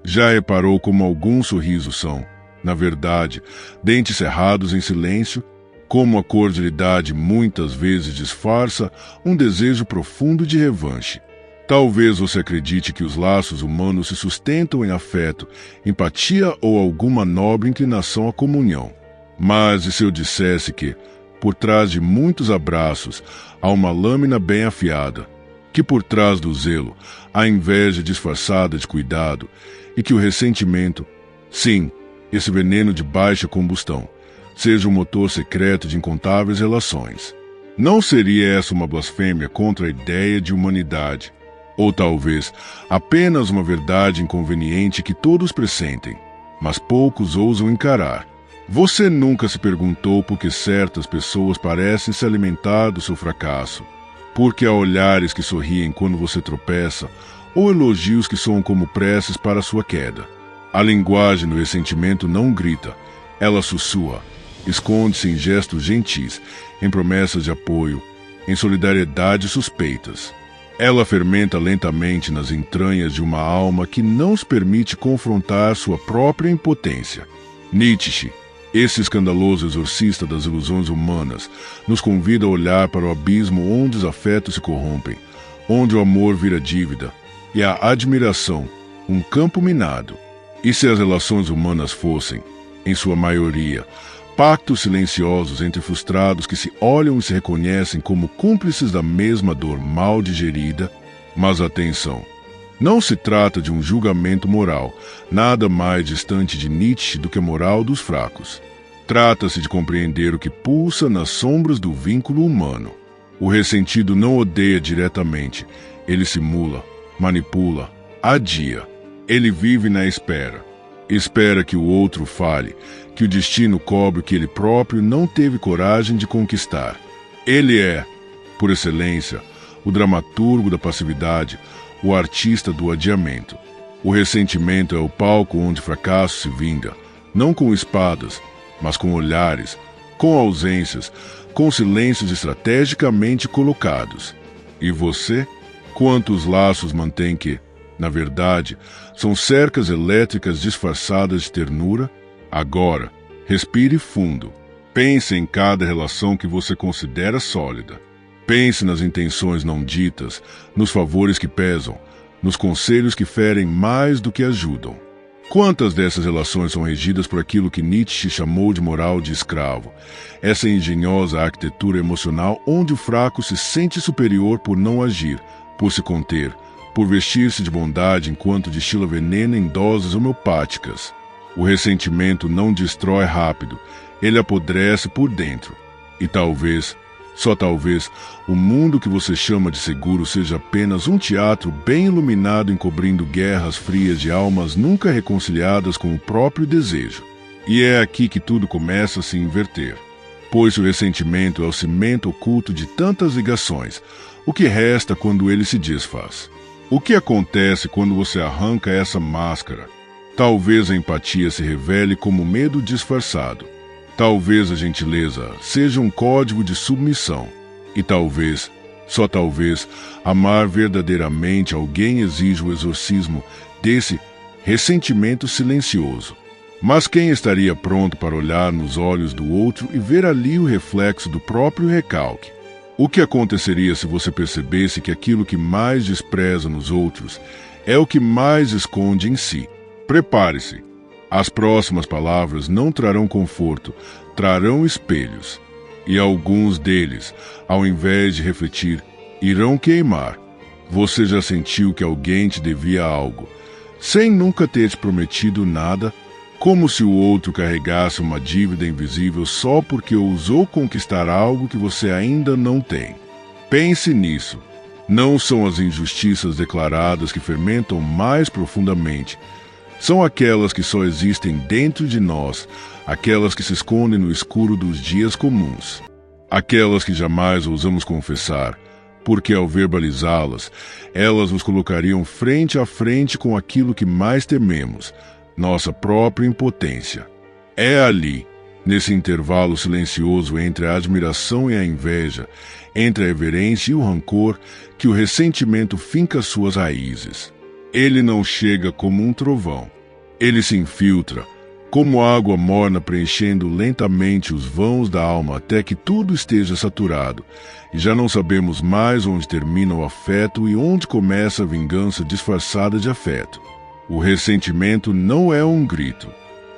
Já reparou como alguns sorrisos são, na verdade, dentes cerrados em silêncio, como a cordialidade muitas vezes disfarça um desejo profundo de revanche? Talvez você acredite que os laços humanos se sustentam em afeto, empatia ou alguma nobre inclinação à comunhão. Mas e se eu dissesse que, por trás de muitos abraços, há uma lâmina bem afiada, que por trás do zelo há inveja disfarçada de cuidado e que o ressentimento, sim, esse veneno de baixa combustão, seja o motor secreto de incontáveis relações? Não seria essa uma blasfêmia contra a ideia de humanidade? Ou talvez apenas uma verdade inconveniente que todos pressentem, mas poucos ousam encarar? Você nunca se perguntou por que certas pessoas parecem se alimentar do seu fracasso? Porque há olhares que sorriem quando você tropeça, ou elogios que soam como preces para a sua queda? A linguagem do ressentimento não grita, ela sussurra, esconde-se em gestos gentis, em promessas de apoio, em solidariedade suspeitas. Ela fermenta lentamente nas entranhas de uma alma que não se permite confrontar sua própria impotência. Nietzsche, esse escandaloso exorcista das ilusões humanas, nos convida a olhar para o abismo onde os afetos se corrompem, onde o amor vira dívida e a admiração um campo minado. E se as relações humanas fossem, em sua maioria, pactos silenciosos entre frustrados que se olham e se reconhecem como cúmplices da mesma dor mal digerida? Mas atenção, não se trata de um julgamento moral, nada mais distante de Nietzsche do que a moral dos fracos. Trata-se de compreender o que pulsa nas sombras do vínculo humano. O ressentido não odeia diretamente, ele simula, manipula, adia. Ele vive na espera. Espera que o outro fale, que o destino cobre o que ele próprio não teve coragem de conquistar. Ele é, por excelência, o dramaturgo da passividade, o artista do adiamento. O ressentimento é o palco onde o fracasso se vinga, não com espadas, mas com olhares, com ausências, com silêncios estrategicamente colocados. E você? Quantos laços mantém que, na verdade, são cercas elétricas disfarçadas de ternura? Agora, respire fundo. Pense em cada relação que você considera sólida. Pense nas intenções não ditas, nos favores que pesam, nos conselhos que ferem mais do que ajudam. Quantas dessas relações são regidas por aquilo que Nietzsche chamou de moral de escravo? Essa engenhosa arquitetura emocional onde o fraco se sente superior por não agir, por se conter, por vestir-se de bondade enquanto destila veneno em doses homeopáticas. O ressentimento não destrói rápido, ele apodrece por dentro. E talvez, só talvez, o mundo que você chama de seguro seja apenas um teatro bem iluminado encobrindo guerras frias de almas nunca reconciliadas com o próprio desejo. E é aqui que tudo começa a se inverter. Pois o ressentimento é o cimento oculto de tantas ligações, o que resta quando ele se desfaz? O que acontece quando você arranca essa máscara? Talvez a empatia se revele como medo disfarçado. Talvez a gentileza seja um código de submissão. E talvez, só talvez, amar verdadeiramente alguém exija o exorcismo desse ressentimento silencioso. Mas quem estaria pronto para olhar nos olhos do outro e ver ali o reflexo do próprio recalque? O que aconteceria se você percebesse que aquilo que mais despreza nos outros é o que mais esconde em si? Prepare-se. As próximas palavras não trarão conforto, trarão espelhos. E alguns deles, ao invés de refletir, irão queimar. Você já sentiu que alguém te devia algo, sem nunca ter te prometido nada, como se o outro carregasse uma dívida invisível só porque ousou conquistar algo que você ainda não tem. Pense nisso. Não são as injustiças declaradas que fermentam mais profundamente. São aquelas que só existem dentro de nós, aquelas que se escondem no escuro dos dias comuns. Aquelas que jamais ousamos confessar, porque ao verbalizá-las, elas nos colocariam frente a frente com aquilo que mais tememos, nossa própria impotência. É ali, nesse intervalo silencioso entre a admiração e a inveja, entre a reverência e o rancor, que o ressentimento finca suas raízes. Ele não chega como um trovão, Ele se infiltra, como água morna preenchendo lentamente os vãos da alma até que tudo esteja saturado, e já não sabemos mais onde termina o afeto e onde começa a vingança disfarçada de afeto. O ressentimento não é um grito,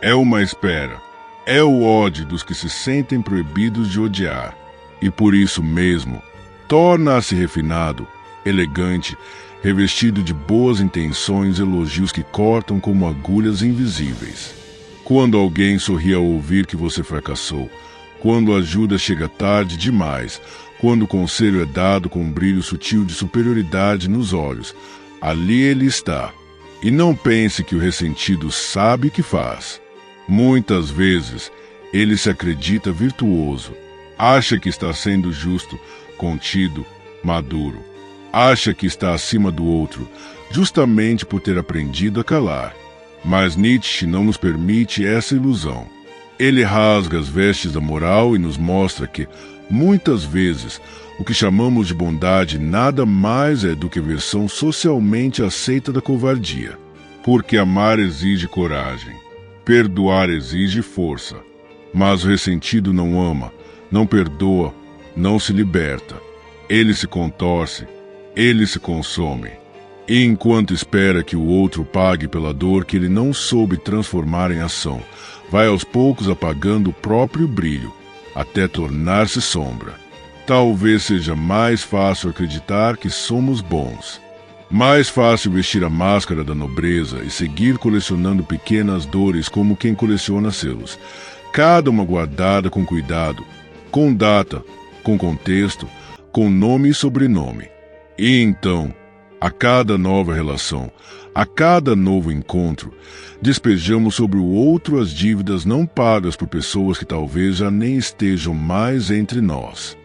é uma espera. É o ódio dos que se sentem proibidos de odiar, e por isso mesmo, torna-se refinado, elegante, revestido de boas intenções e elogios que cortam como agulhas invisíveis. Quando alguém sorri ao ouvir que você fracassou, quando a ajuda chega tarde demais, quando o conselho é dado com um brilho sutil de superioridade nos olhos, ali ele está. E não pense que o ressentido sabe o que faz. Muitas vezes, ele se acredita virtuoso, acha que está sendo justo, contido, maduro. Acha que está acima do outro, justamente por ter aprendido a calar. Mas Nietzsche não nos permite essa ilusão. Ele rasga as vestes da moral e nos mostra que, muitas vezes, o que chamamos de bondade nada mais é do que a versão socialmente aceita da covardia. Porque amar exige coragem. Perdoar exige força, mas o ressentido não ama, não perdoa, não se liberta. Ele se contorce, ele se consome. E enquanto espera que o outro pague pela dor que ele não soube transformar em ação, vai aos poucos apagando o próprio brilho, até tornar-se sombra. Talvez seja mais fácil acreditar que somos bons. Mais fácil vestir a máscara da nobreza e seguir colecionando pequenas dores como quem coleciona selos, cada uma guardada com cuidado, com data, com contexto, com nome e sobrenome. E então, a cada nova relação, a cada novo encontro, despejamos sobre o outro as dívidas não pagas por pessoas que talvez já nem estejam mais entre nós.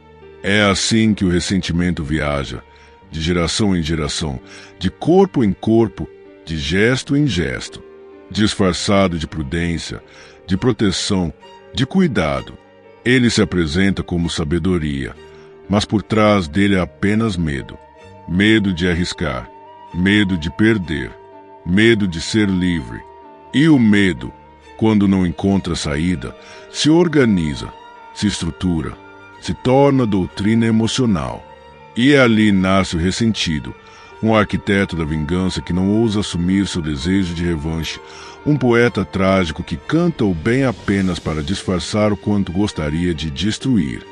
É assim que o ressentimento viaja, de geração em geração, de corpo em corpo, de gesto em gesto, disfarçado de prudência, de proteção, de cuidado. Ele se apresenta como sabedoria, mas por trás dele é apenas medo. Medo de arriscar, medo de perder, medo de ser livre. E o medo, quando não encontra saída, se organiza, se estrutura, se torna doutrina emocional. E ali nasce o ressentido, um arquiteto da vingança que não ousa assumir seu desejo de revanche, um poeta trágico que canta o bem apenas para disfarçar o quanto gostaria de destruir.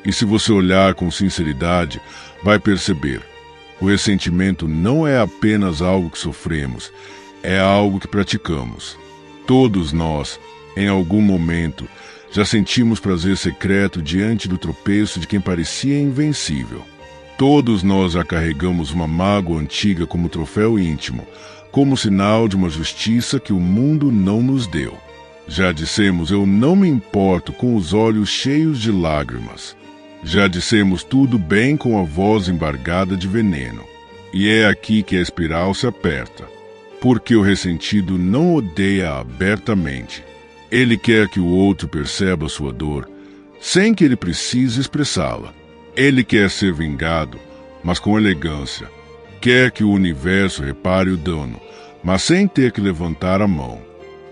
E se você olhar com sinceridade, vai perceber. O ressentimento não é apenas algo que sofremos, é algo que praticamos. Todos nós, em algum momento, já sentimos prazer secreto diante do tropeço de quem parecia invencível. Todos nós já carregamos uma mágoa antiga como troféu íntimo, como sinal de uma justiça que o mundo não nos deu. Já dissemos, eu não me importo, com os olhos cheios de lágrimas. Já dissemos tudo bem com a voz embargada de veneno. E é aqui que a espiral se aperta. Porque o ressentido não odeia abertamente. Ele quer que o outro perceba sua dor, sem que ele precise expressá-la. Ele quer ser vingado, mas com elegância. Quer que o universo repare o dano, mas sem ter que levantar a mão.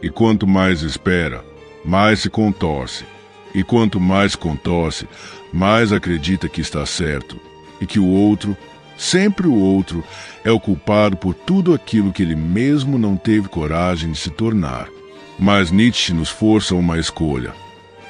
E quanto mais espera, mais se contorce. E quanto mais contorce, mais acredita que está certo. E que o outro, sempre o outro, é o culpado por tudo aquilo que ele mesmo não teve coragem de se tornar. Mas Nietzsche nos força a uma escolha.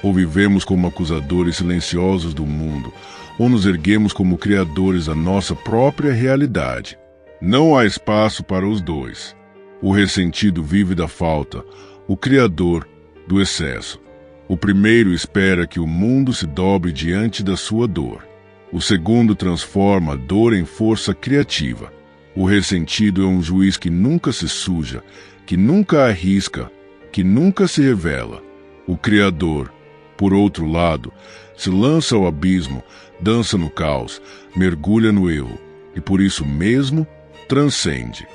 Ou vivemos como acusadores silenciosos do mundo, ou nos erguemos como criadores da nossa própria realidade. Não há espaço para os dois. O ressentido vive da falta, o criador do excesso. O primeiro espera que o mundo se dobre diante da sua dor. O segundo transforma a dor em força criativa. O ressentido é um juiz que nunca se suja, que nunca arrisca, que nunca se revela. O criador, por outro lado, se lança ao abismo, dança no caos, mergulha no erro e por isso mesmo transcende.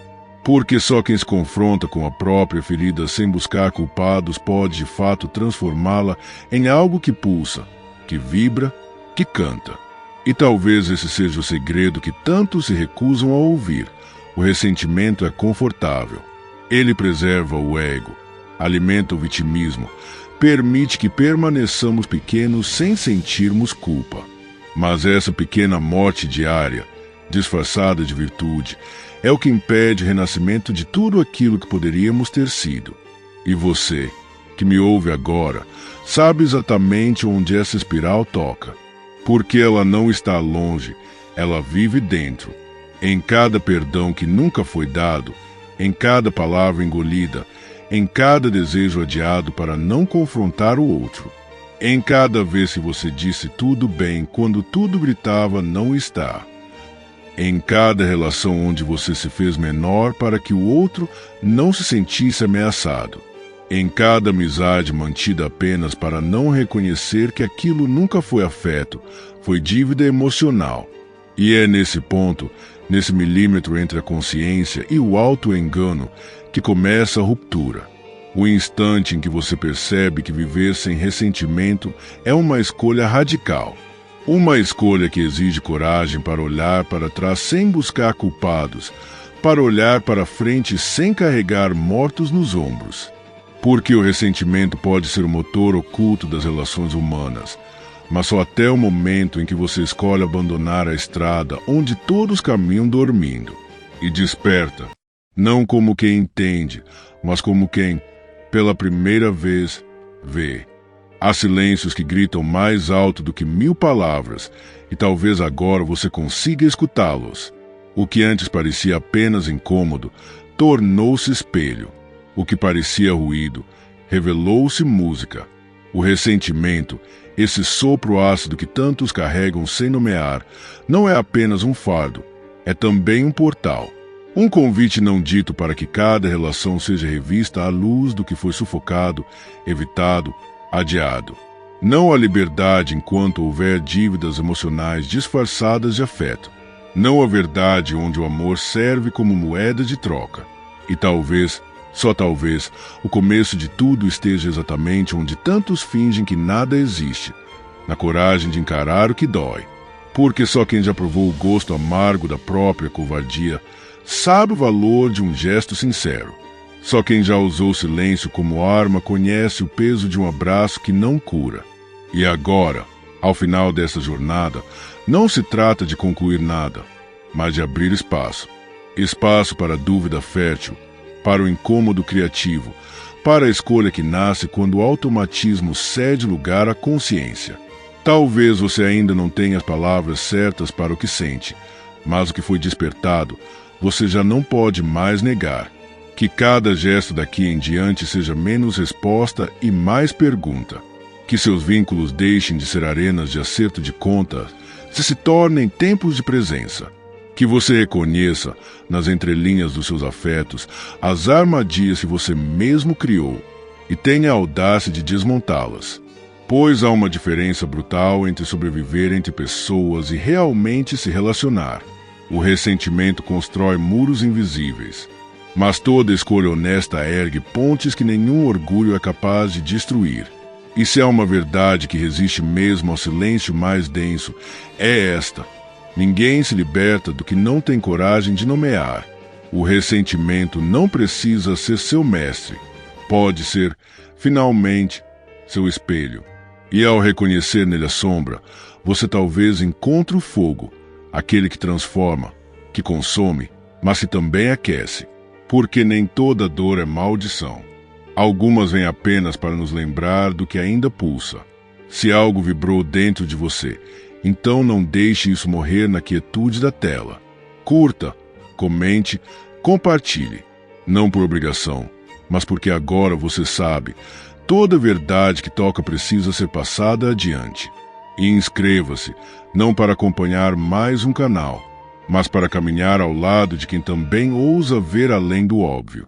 Porque só quem se confronta com a própria ferida sem buscar culpados pode de fato transformá-la em algo que pulsa, que vibra, que canta. E talvez esse seja o segredo que tantos se recusam a ouvir. O ressentimento é confortável. Ele preserva o ego. alimenta o vitimismo, permite que permaneçamos pequenos sem sentirmos culpa. Mas essa pequena morte diária, disfarçada de virtude, é o que impede o renascimento de tudo aquilo que poderíamos ter sido. E você, que me ouve agora, sabe exatamente onde essa espiral toca. Porque ela não está longe, ela vive dentro. Em cada perdão que nunca foi dado, em cada palavra engolida, em cada desejo adiado para não confrontar o outro. Em cada vez que você disse tudo bem quando tudo gritava não está. Em cada relação onde você se fez menor para que o outro não se sentisse ameaçado. Em cada amizade mantida apenas para não reconhecer que aquilo nunca foi afeto, foi dívida emocional. E é nesse ponto, nesse milímetro entre a consciência e o auto-engano, que começa a ruptura. O instante em que você percebe que viver sem ressentimento é uma escolha radical. Uma escolha que exige coragem para olhar para trás sem buscar culpados, para olhar para frente sem carregar mortos nos ombros. Porque o ressentimento pode ser o motor oculto das relações humanas, mas só até o momento em que você escolhe abandonar a estrada onde todos caminham dormindo, e desperta, não como quem entende, mas como quem, pela primeira vez, vê. Há silêncios que gritam mais alto do que 1000 palavras, e talvez agora você consiga escutá-los. O que antes parecia apenas incômodo, tornou-se espelho. O que parecia ruído, revelou-se música. O ressentimento, esse sopro ácido que tantos carregam sem nomear, não é apenas um fardo, é também um portal. Um convite não dito para que cada relação seja revista à luz do que foi sufocado, evitado, adiado. Não a liberdade enquanto houver dívidas emocionais disfarçadas de afeto. Não a verdade onde o amor serve como moeda de troca. E talvez, só talvez, o começo de tudo esteja exatamente onde tantos fingem que nada existe, na coragem de encarar o que dói. Porque só quem já provou o gosto amargo da própria covardia sabe o valor de um gesto sincero. Só quem já usou o silêncio como arma conhece o peso de um abraço que não cura. E agora, ao final dessa jornada, não se trata de concluir nada, mas de abrir espaço. Espaço para a dúvida fértil, para o incômodo criativo, para a escolha que nasce quando o automatismo cede lugar à consciência. Talvez você ainda não tenha as palavras certas para o que sente, mas o que foi despertado, você já não pode mais negar. Que cada gesto daqui em diante seja menos resposta e mais pergunta. Que seus vínculos deixem de ser arenas de acerto de contas, se tornem tempos de presença. Que você reconheça, nas entrelinhas dos seus afetos, as armadilhas que você mesmo criou e tenha a audácia de desmontá-las. Pois há uma diferença brutal entre sobreviver entre pessoas e realmente se relacionar. O ressentimento constrói muros invisíveis, mas toda escolha honesta ergue pontes que nenhum orgulho é capaz de destruir. E se há uma verdade que resiste mesmo ao silêncio mais denso, é esta: ninguém se liberta do que não tem coragem de nomear. O ressentimento não precisa ser seu mestre. Pode ser, finalmente, seu espelho. E ao reconhecer nele a sombra, você talvez encontre o fogo, aquele que transforma, que consome, mas que também aquece. Porque nem toda dor é maldição. Algumas vêm apenas para nos lembrar do que ainda pulsa. Se algo vibrou dentro de você, então não deixe isso morrer na quietude da tela. Curta, comente, compartilhe. Não por obrigação, mas porque agora você sabe, toda verdade que toca precisa ser passada adiante. E inscreva-se, não para acompanhar mais um canal, mas para caminhar ao lado de quem também ousa ver além do óbvio.